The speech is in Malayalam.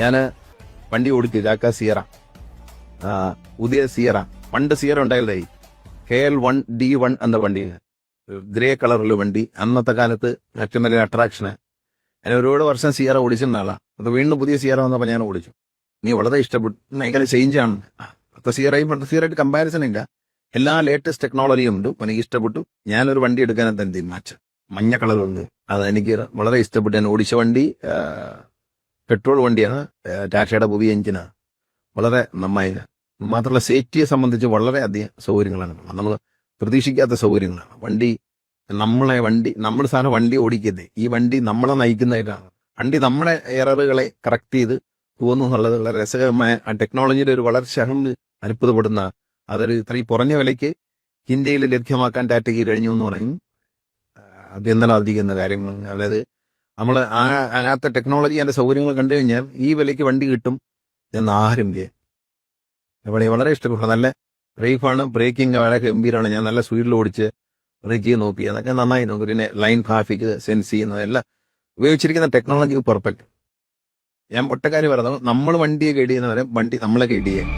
ഞാൻ വണ്ടി ഓടിച്ചു ജാക്ക സിയറ, പുതിയ സിയറ. പണ്ട് സിയറ ഉണ്ടായതേ KL1D1 എന്ന വണ്ടി, ഗ്രേ കളറിൽ വണ്ടി. അന്നത്തെ കാലത്ത് ഏറ്റവും വലിയ അട്രാക്ഷന്. ഞാൻ ഒരുപാട് വർഷം സിയറ ഓടിച്ചിരുന്ന ആളാണ്. അത് വീണ്ടും പുതിയ സിയറ വന്നപ്പോൾ ഞാൻ ഓടിച്ചു. നീ വളരെ ഇഷ്ടപ്പെട്ടു. ഭയങ്കര ചേഞ്ചാണ്. അപ്പൊ സിയറയും പണ്ട് സിയറായിട്ട് കമ്പാരിസൺ ഇല്ല. എല്ലാ ലേറ്റസ്റ്റ് ടെക്നോളജിയും ഉണ്ട്. അപ്പൊ എനിക്ക് ഇഷ്ടപ്പെട്ടു. ഞാനൊരു വണ്ടി എടുക്കാൻ തന്നെ തീരുമാനിച്ചു. മഞ്ഞ കളറുണ്ട്. അത് എനിക്ക് വളരെ ഇഷ്ടപ്പെട്ടു. ഞാൻ ഓടിച്ച വണ്ടി പെട്രോൾ വണ്ടിയാണ്. ടാറ്റയുടെ പുതിയ എഞ്ചിനാണ്. വളരെ നന്നായി. മാത്രമല്ല സേഫ്റ്റിയെ സംബന്ധിച്ച് വളരെ അധികം സൗകര്യങ്ങളാണ്. നമ്മൾ പ്രതീക്ഷിക്കാത്ത സൗകര്യങ്ങളാണ്. നമ്മൾ സാധനം വണ്ടി ഓടിക്കുന്നത്, ഈ വണ്ടി നമ്മളെ നയിക്കുന്നതായിട്ടാണ്. വണ്ടി നമ്മുടെ എററുകളെ കറക്റ്റ് ചെയ്ത് പോകുന്നു എന്നുള്ളത് വളരെ രസകരമായ ആ ടെക്നോളജിയുടെ ഒരു വളർച്ച അത്ഭുതപ്പെടുന്ന. അതൊരു ഇത്രയും കുറഞ്ഞ വിലയ്ക്ക് ഇന്ത്യയിൽ ലഭ്യമാക്കാൻ ടാറ്റയ്ക്ക് കഴിഞ്ഞു എന്ന് പറയും. അത്യന്തം കാര്യങ്ങൾ. അതായത് നമ്മൾ അതിനകത്തെ ടെക്നോളജി, അതിന്റെ സൗകര്യങ്ങൾ കണ്ടു കഴിഞ്ഞാൽ ഈ വിലയ്ക്ക് വണ്ടി കിട്ടും എന്ന് ആരും ഇവിടെ വളരെ ഇഷ്ടപ്പെട്ടു. നല്ല ബ്രേക്കാണ്, ബ്രേക്കിംഗ് വളരെ ഗംഭീരമാണ്. ഞാൻ നല്ല സ്പീഡിൽ ഓടിച്ച് ബ്രേക്ക് ചെയ്ത് നോക്കി. അതൊക്കെ നന്നായി നോക്കി. പിന്നെ ലൈൻ ട്രാഫിക് സെൻസ് ചെയ്യുന്നതെല്ലാം ഉപയോഗിച്ചിരിക്കുന്ന ടെക്നോളജി പെർഫെക്റ്റ്. ഞാൻ ഒറ്റക്കാര്യം പറഞ്ഞു, നമ്മൾ വണ്ടിയെ ഗൈഡ് ചെയ്യുന്നവരെ വണ്ടി നമ്മളെ ഗൈഡ് ചെയ്യും.